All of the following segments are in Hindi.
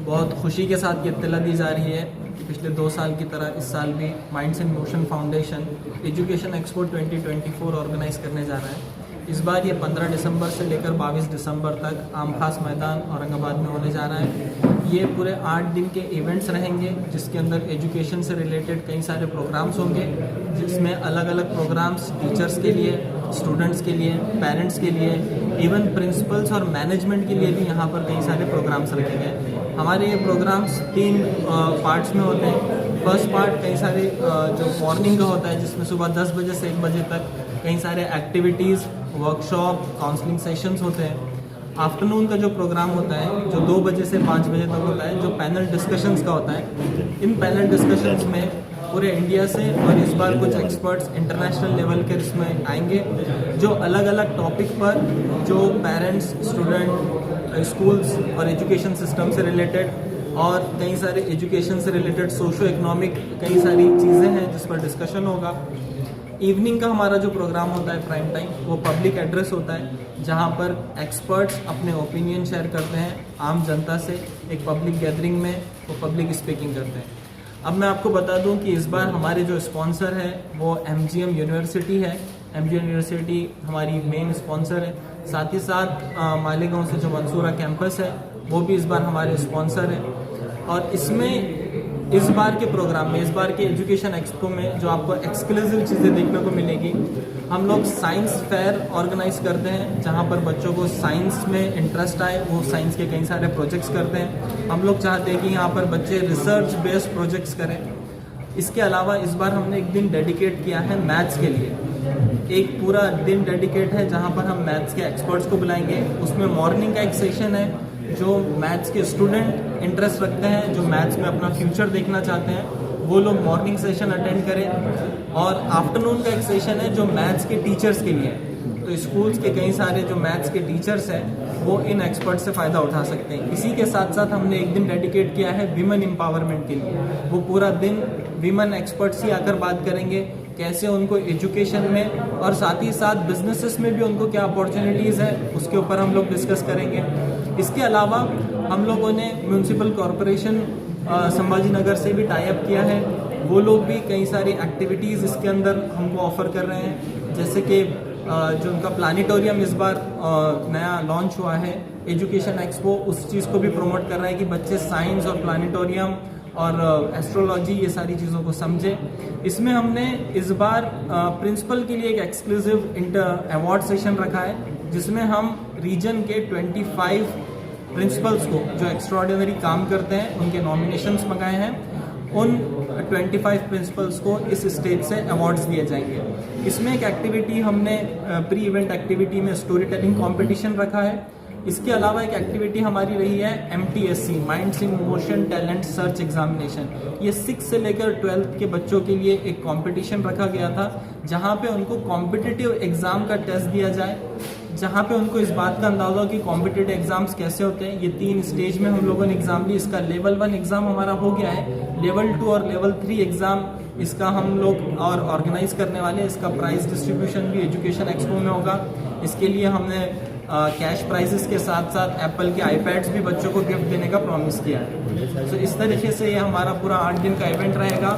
बहुत खुशी के साथ ये इत्तला दी जा रही है कि पिछले 2 साल की तरह इस साल भी minds in motion foundation education expo 2024 organise करने जा रहा है। इस बार ये 15 दिसंबर से लेकर 22 दिसंबर तक आम खास मैदान औरंगाबाद में होने जा रहा है। ये पूरे 8 दिन के इवेंट्स रहेंगे जिसके अंदर एजुकेशन से रिलेटेड कई सारे प्रोग्राम्स होंगे, जिसमें अलग अलग प्रोग्राम्स टीचर्स के लिए, स्टूडेंट्स के लिए, पेरेंट्स के लिए, इवन प्रिंसिपल्स और मैनेजमेंट के लिए भी यहाँ पर कई सारे प्रोग्राम्स रखे गए। हमारे ये प्रोग्राम्स 3 पार्ट्स में होते हैं। फर्स्ट पार्ट कई सारे जो मॉर्निंग का होता है, जिसमें सुबह 10 बजे से 1 बजे तक कई सारे एक्टिविटीज़, वर्कशॉप, काउंसलिंग सेशंस होते हैं। आफ्टरनून का जो प्रोग्राम होता है जो 2 बजे से 5 बजे तक होता है, जो पैनल डिस्कशंस का होता है। इन पैनल डिस्कशंस में पूरे इंडिया से और इस बार कुछ एक्सपर्ट्स इंटरनेशनल लेवल के इसमें आएंगे, जो अलग अलग टॉपिक पर जो पेरेंट्स, स्टूडेंट, स्कूल्स और एजुकेशन सिस्टम से रिलेटेड और कई सारे एजुकेशन से रिलेटेड सोशो इकोनॉमिक कई सारी चीज़ें हैं जिस पर डिस्कशन होगा। इवनिंग का हमारा जो प्रोग्राम होता है प्राइम टाइम, वो पब्लिक एड्रेस होता है जहाँ पर एक्सपर्ट्स अपने ओपिनियन शेयर करते हैं आम जनता से। एक पब्लिक गैदरिंग में वो पब्लिक स्पीकिंग करते हैं। अब मैं आपको बता दूं कि इस बार हमारे जो स्पॉन्सर है वो MGM यूनिवर्सिटी है। MGM यूनिवर्सिटी हमारी मेन स्पॉन्सर है। साथ ही साथ मालेगांव से जो मंसूरा कैंपस है वो भी इस बार हमारे स्पॉन्सर है। और इसमें इस बार के प्रोग्राम में, इस बार के एजुकेशन एक्सपो में जो आपको एक्सक्लूसिव चीज़ें देखने को मिलेगी, हम लोग साइंस फेयर ऑर्गेनाइज करते हैं जहां पर बच्चों को साइंस में इंटरेस्ट आए, वो साइंस के कई सारे प्रोजेक्ट्स करते हैं। हम लोग चाहते हैं कि यहाँ पर बच्चे रिसर्च बेस्ड प्रोजेक्ट्स करें। इसके अलावा इस बार हमने एक दिन डेडिकेट किया है मैथ्स के लिए। एक पूरा दिन डेडिकेट है जहाँ पर हम मैथ्स के एक्सपर्ट्स को बुलाएंगे। उसमें मॉर्निंग का एक सेशन है जो मैथ्स के स्टूडेंट इंटरेस्ट रखते हैं, जो मैथ्स में अपना फ्यूचर देखना चाहते हैं, वो लोग मॉर्निंग सेशन अटेंड करें। और आफ्टरनून का एक सेशन है जो मैथ्स के टीचर्स के लिए। तो स्कूल्स के कई सारे जो मैथ्स के टीचर्स हैं वो इन एक्सपर्ट से फ़ायदा उठा सकते हैं। इसी के साथ साथ हमने एक दिन डेडिकेट किया है विमेन एम्पावरमेंट के लिए। वो पूरा दिन विमेन एक्सपर्ट्स ही आकर बात करेंगे कैसे उनको एजुकेशन में और साथ ही साथ बिजनेसेस में भी उनको क्या अपॉर्चुनिटीज़ है, उसके ऊपर हम लोग डिस्कस करेंगे। इसके अलावा हम लोगों ने म्यूनसिपल कॉरपोरेशन संभाजी नगर से भी टाई अप किया है। वो लोग भी कई सारी एक्टिविटीज़ इसके अंदर हमको ऑफर कर रहे हैं, जैसे कि जो उनका प्लानिटोरियम इस बार नया लॉन्च हुआ है एजुकेशन एक्सपो, उस चीज़ को भी प्रमोट कर रहा है कि बच्चे साइंस और प्लानिटोरियम और एस्ट्रोलॉजी ये सारी चीज़ों को समझें। इसमें हमने इस बार प्रिंसिपल के लिए एक एक्सक्लूसिव अवार्ड सेशन रखा है, जिसमें हम रीजन के 25 प्रिंसिपल्स को जो एक्स्ट्राऑर्डिनरी काम करते हैं उनके नॉमिनेशंस मंगाए हैं। उन 25 प्रिंसिपल्स को इस स्टेज से अवार्ड्स दिए जाएंगे। इसमें एक एक्टिविटी हमने प्री इवेंट एक्टिविटी में स्टोरी टेलिंग कॉम्पिटिशन रखा है। इसके अलावा एक एक्टिविटी हमारी रही है MTSC minds in motion talent search examination. ये 6 से लेकर 12th के बच्चों के लिए एक कंपटीशन रखा गया था, जहां पे उनको कॉम्पिटिटिव एग्जाम का टेस्ट दिया जाए, जहां पे उनको इस बात का अंदाजा हो कि कॉम्पिटिटिव एग्जाम्स कैसे होते हैं। ये 3 स्टेज में हम लोगों ने एग्जाम ली। इसका लेवल 1 एग्जाम हमारा हो गया है। लेवल 2 और लेवल 3 एग्जाम इसका हम लोग और ऑर्गेनाइज करने वाले हैं। इसका प्राइज डिस्ट्रीब्यूशन भी एजुकेशन एक्सपो में होगा। इसके लिए हमने कैश प्राइजेस के साथ साथ एप्पल के आईपैड्स भी बच्चों को गिफ्ट देने का प्रॉमिस किया है। तो इस तरीके से ये हमारा पूरा 8 दिन का इवेंट रहेगा।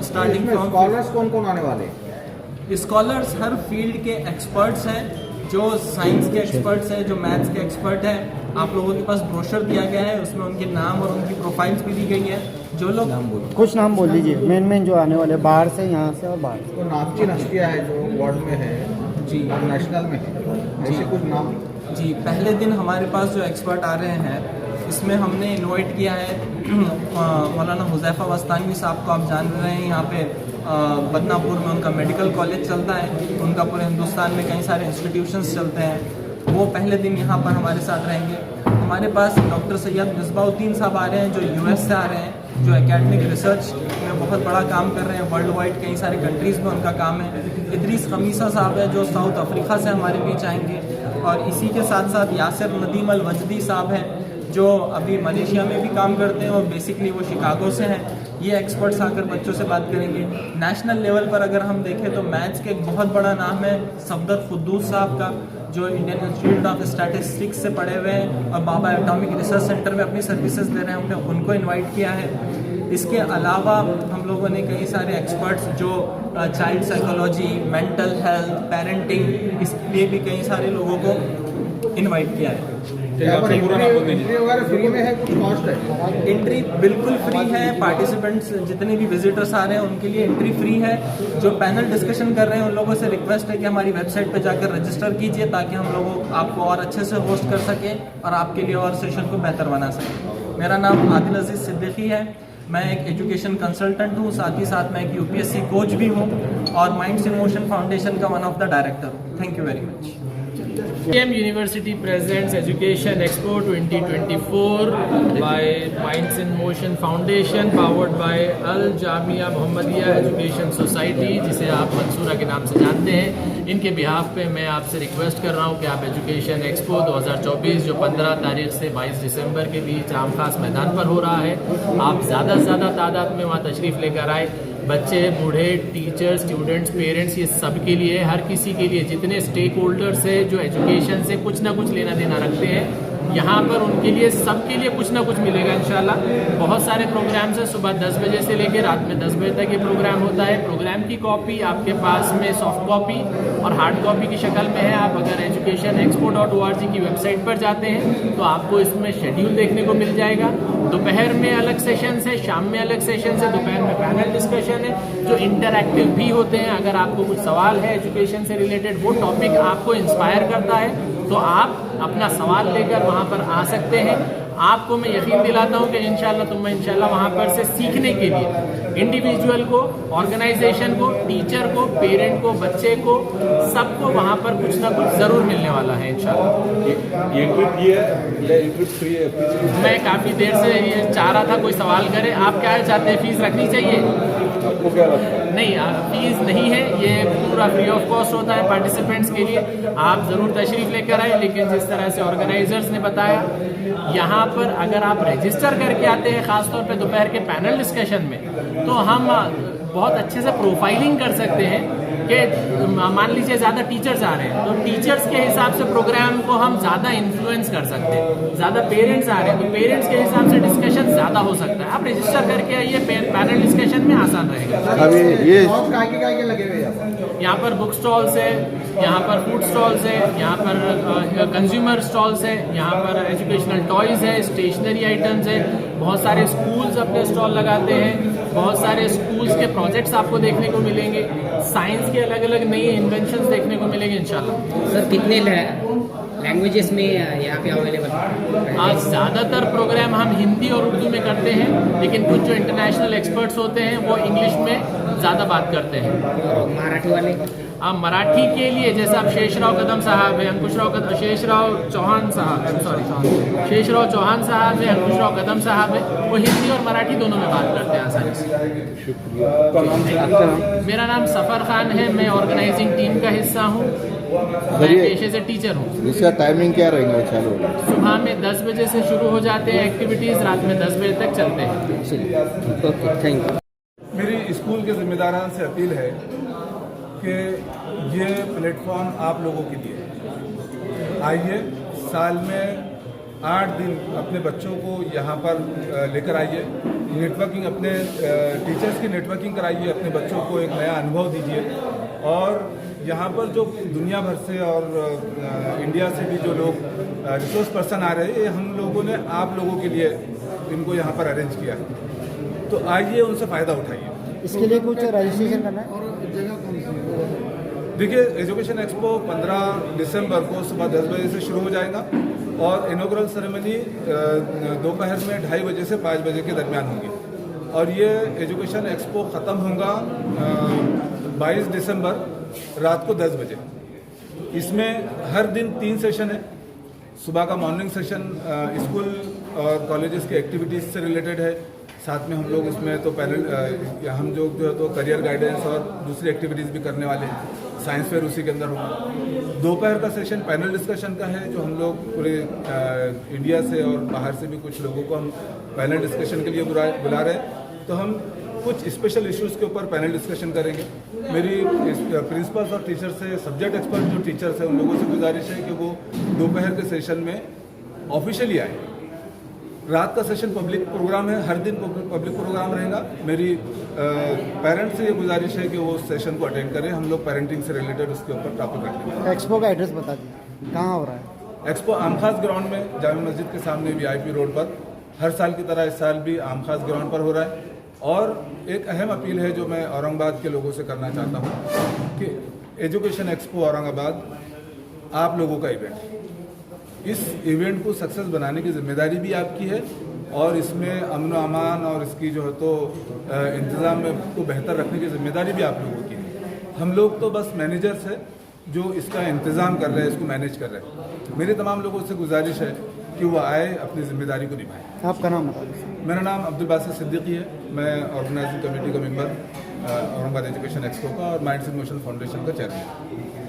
स्टार्टिंग फ्रॉम स्कॉलर्स कौन कौन आने वाले हैं? स्कॉलर्स हर फील्ड के एक्सपर्ट्स हैं, जो साइंस के एक्सपर्ट्स हैं, जो मैथ्स के एक्सपर्ट हैं। आप लोगों के पास ब्रोशर दिया गया है, उसमें उनके नाम और उनकी प्रोफाइल्स भी दी गई है। जो लोग कुछ नाम बोल दीजिए, मेन जो आने वाले बाहर से, यहाँ से और बाहर से। तो नामचीन हस्तियाँ है जो वर्ल्ड में है जी, नेशनल में है, ऐसे कुछ नाम जी। पहले दिन हमारे पास जो एक्सपर्ट आ रहे हैं, इसमें हमने इन्वाइट किया है मौलाना हुज़ैफ़ा वस्तानी साहब को। आप जान रहे हैं यहाँ पे बदनापुर में उनका मेडिकल कॉलेज चलता है। उनका पूरे हिंदुस्तान में कई सारे इंस्टीट्यूशंस चलते हैं। वो पहले दिन यहाँ पर हमारे साथ रहेंगे। हमारे पास डॉक्टर सैयद मिसबाउद्दीन साहब आ रहे हैं, जो US से आ रहे हैं, जो एकेडमिक रिसर्च में बहुत बड़ा काम कर रहे हैं। वर्ल्ड वाइड कई सारे कंट्रीज़ में उनका काम है। इदरीस खमीसा साहब है, जो साउथ अफ्रीका से हमारे बीच आएंगे। और इसी के साथ साथ यासिर नदीम अल वजदी साहब हैं, जो अभी मलेशिया में भी काम करते हैं और बेसिकली वो शिकागो से हैं। ये एक्सपर्ट्स आकर बच्चों से बात करेंगे। नेशनल लेवल पर अगर हम देखें तो मैथ्स के एक बहुत बड़ा नाम है सफदर कुद्दूस साहब का, जो इंडियन इंस्टीट्यूट ऑफ स्टैटिस्टिक्स से पढ़े हुए हैं और बाबा एटॉमिक रिसर्च सेंटर में अपनी सर्विसेज दे रहे हैं, हमने उनको इनवाइट किया है। इसके अलावा हम लोगों ने कई सारे एक्सपर्ट्स जो child psychology, mental health, parenting, इसलिए भी कई सारे लोगों को इनवाइट किया है। यहाँ पर एंट्री वगैरह फ्री में है, कुछ कॉस्ट है? एंट्री बिल्कुल फ्री है। पार्टिसिपेंट्स जितने भी विजिटर्स आ रहे हैं उनके लिए एंट्री फ्री है। जो पैनल डिस्कशन कर रहे हैं उन लोगों से रिक्वेस्ट है कि हमारी वेबसाइट पर जाकर रजिस्टर कीजिए, ताकि हम लोगों आपको और अच्छे से होस्ट कर सकें और आपके लिए और सेशन को बेहतर बना सकें। मेरा नाम आदिल अजीज सिद्दीकी है, मैं एक एजुकेशन कंसल्टेंट हूँ, साथ ही साथ मैं एक यूपीएससी कोच भी हूँ और माइंड्स इन मोशन फाउंडेशन का वन ऑफ द डायरेक्टर हूँ। Thank you very much. KM University presents Education Expo 2024 by Minds in Motion Foundation, powered by Al Jamia Muhammadiyah Education Society, जिसे आप मंसूरा के नाम से जानते हैं। इनके बिहाफ पे मैं आपसे रिक्वेस्ट कर रहा हूँ कि आप एजुकेशन एक्सपो 2024 जो 15 तारीख से 22 दिसंबर के बीच आम खास मैदान पर हो रहा है, आप ज़्यादा से ज़्यादा तादाद में वहाँ तशरीफ़ लेकर आए। बच्चे, बूढ़े, टीचर्स, स्टूडेंट्स, पेरेंट्स, ये सब के लिए, हर किसी के लिए, जितने स्टेक होल्डर्स हैं जो एजुकेशन से कुछ ना कुछ लेना देना रखते हैं, यहाँ पर उनके लिए, सबके लिए कुछ ना कुछ मिलेगा इंशाल्लाह। बहुत सारे प्रोग्राम्स हैं, सुबह 10 बजे से लेकर रात में 10 बजे तक ये प्रोग्राम होता है। प्रोग्राम की कॉपी आपके पास में सॉफ्ट कॉपी और हार्ड कॉपी की शक्ल में है। आप अगर educationexpo.org की वेबसाइट पर जाते हैं तो आपको इसमें शेड्यूल देखने को मिल जाएगा। दोपहर में अलग सेशन है, शाम में अलग सेशन है, दोपहर में पैनल डिस्कशन है जो इंटरैक्टिव भी होते हैं। अगर आपको कुछ सवाल है एजुकेशन से रिलेटेड, वो टॉपिक आपको इंस्पायर करता है, तो आप अपना सवाल लेकर वहाँ पर आ सकते हैं। आपको मैं यकीन दिलाता हूँ कि इंशाल्लाह वहाँ पर से सीखने के लिए इंडिविजुअल को, ऑर्गेनाइजेशन को, टीचर को, पेरेंट को, बच्चे को, सबको वहाँ पर कुछ ना कुछ ज़रूर मिलने वाला है इंशाल्लाह। ये ट्रिप ये है या ट्रिप फ्री है? मैं काफ़ी देर से ये चाह रहा था कोई सवाल करे। आप क्या चाहते हैं, फीस रखनी चाहिए? आपको क्या लगता है? नहीं, फीस नहीं है, ये पूरा फ्री ऑफ कॉस्ट होता है पार्टिसिपेंट्स के लिए। आप ज़रूर तशरीफ़ लेकर आए, लेकिन जिस तरह से ऑर्गेनाइजर्स ने बताया, यहाँ पर अगर आप रजिस्टर करके आते हैं, ख़ासतौर पे दोपहर के पैनल डिस्कशन में, तो हम बहुत अच्छे से प्रोफाइलिंग कर सकते हैं कि मान लीजिए ज़्यादा टीचर्स आ रहे हैं तो टीचर्स के हिसाब से प्रोग्राम को हम ज़्यादा इन्फ्लुएंस कर सकते हैं। ज़्यादा पेरेंट्स आ रहे हैं तो पेरेंट्स के हिसाब से डिस्कशन ज़्यादा हो सकता है। आप रजिस्टर करके आइए, पैनल डिस्कशन में आसान रहेगा। अभी ये काय लगे हुए हैं यहाँ पर बुक स्टॉल्स है, यहाँ पर फूड स्टॉल्स है, यहाँ पर कंज्यूमर स्टॉल्स है, यहाँ पर एजुकेशनल टॉयज़ है, स्टेशनरी आइटम्स है। बहुत सारे स्कूल्स अपने स्टॉल लगाते हैं, बहुत सारे स्कूल्स के प्रोजेक्ट्स आपको देखने को मिलेंगे, साइंस के अलग अलग नई इन्वेंशंस देखने को मिलेंगे इंशाल्लाह। सर कितने लैंग्वेजेस में यहाँ पे अवेलेबल? आज ज़्यादातर प्रोग्राम हम हिंदी और उर्दू में करते हैं, लेकिन कुछ जो इंटरनेशनल एक्सपर्ट्स होते हैं वो इंग्लिश में ज़्यादा बात करते हैं। और मराठी वाले? आप मराठी के लिए जैसे आप शेषराव कदम साहब है, शेषराव चौहान साहब है, अंकुशराव कदम साहब है, वो हिंदी और मराठी दोनों में बात करते हैं आसानी से। मेरा नाम सफ़र खान है, मैं ऑर्गेनाइजिंग टीम का हिस्सा हूँ, मैं पेशे से टीचर हूँ। इसका टाइमिंग क्या रहेगा चालू? सुबह में 10 बजे से शुरू हो जाते हैं एक्टिविटीज़, रात में 10 बजे तक चलते हैं। Okay, thank you. मेरी स्कूल के जिम्मेदारान से अपील है कि ये प्लेटफॉर्म आप लोगों के लिए आइए, साल में 8 दिन अपने बच्चों को यहाँ पर लेकर आइए, नेटवर्किंग, अपने टीचर्स की नेटवर्किंग कराइए, अपने बच्चों को एक नया अनुभव दीजिए। और यहाँ पर जो दुनिया भर से और इंडिया से भी जो लोग रिसोर्स पर्सन आ रहे हैं, ये हम लोगों ने आप लोगों के लिए इनको यहाँ पर अरेंज किया है, तो आइए उनसे फ़ायदा उठाइए। इसके लिए कुछ रजिस्ट्रेशन करना है? देखिए, एजुकेशन एक्सपो 15 दिसंबर को सुबह 10 बजे से शुरू हो जाएगा और इनॉग्रल सेरेमनी दोपहर में 2:30 बजे से 5 बजे के दरमियान होगी। और ये एजुकेशन एक्सपो ख़त्म होगा 22 दिसंबर रात को 10 बजे। इसमें हर दिन 3 सेशन है। सुबह का मॉर्निंग सेशन स्कूल और कॉलेजेस के एक्टिविटीज़ से रिलेटेड है, साथ में हम लोग इसमें तो हम जो है तो करियर गाइडेंस और दूसरी एक्टिविटीज़ भी करने वाले हैं। साइंस फेयर उसी के अंदर होगा। दोपहर का सेशन पैनल डिस्कशन का है, जो हम लोग पूरे इंडिया से और बाहर से भी कुछ लोगों को हम पैनल डिस्कशन के लिए बुला रहे हैं। तो हम कुछ स्पेशल इश्यूज़ के ऊपर पैनल डिस्कशन करेंगे। मेरी प्रिंसिपल्स और टीचर से, सब्जेक्ट एक्सपर्ट जो टीचर्स हैं उन लोगों से गुजारिश है कि वो दोपहर के सेशन में ऑफिशियली आए। रात का सेशन पब्लिक प्रोग्राम है, हर दिन पब्लिक प्रोग्राम रहेगा। मेरी पेरेंट्स से ये गुजारिश है कि वो उस सेशन को अटेंड करें। हम लोग पेरेंटिंग से रिलेटेड उसके ऊपर टॉपिक रखेंगे। एक्सपो का एड्रेस बता दीजिए, कहाँ हो रहा है? एक्सपो आमखास ग्राउंड में, जामा मस्जिद के सामने VIP रोड पर, हर साल की तरह इस साल भी आमखास ग्राउंड पर हो रहा है। और एक अहम अपील है जो मैं औरंगाबाद के लोगों से करना चाहता हूँ कि एजुकेशन एक्सपो औरंगाबाद आप लोगों का इवेंट है। इस इवेंट को सक्सेस बनाने की जिम्मेदारी भी आपकी है और इसमें अमन व अमान और इसकी जो है तो इंतज़ाम में को बेहतर रखने की जिम्मेदारी भी आप लोगों की है। हम लोग तो बस मैनेजर्स हैं जो इसका इंतज़ाम कर रहे हैं, इसको मैनेज कर रहे हैं। मेरे तमाम लोगों से गुजारिश है कि वो आए, अपनी जिम्मेदारी को निभाएं। आपका नाम बता दीजिए। मेरा नाम अब्दुल बासित सिद्दीकी है। मैं ऑर्गेनाइजिंग कमेटी का मेंबर औरंगाबाद एजुकेशन एक्सपो का और माइंड्स इन मोशन फाउंडेशन का चेयरमैन।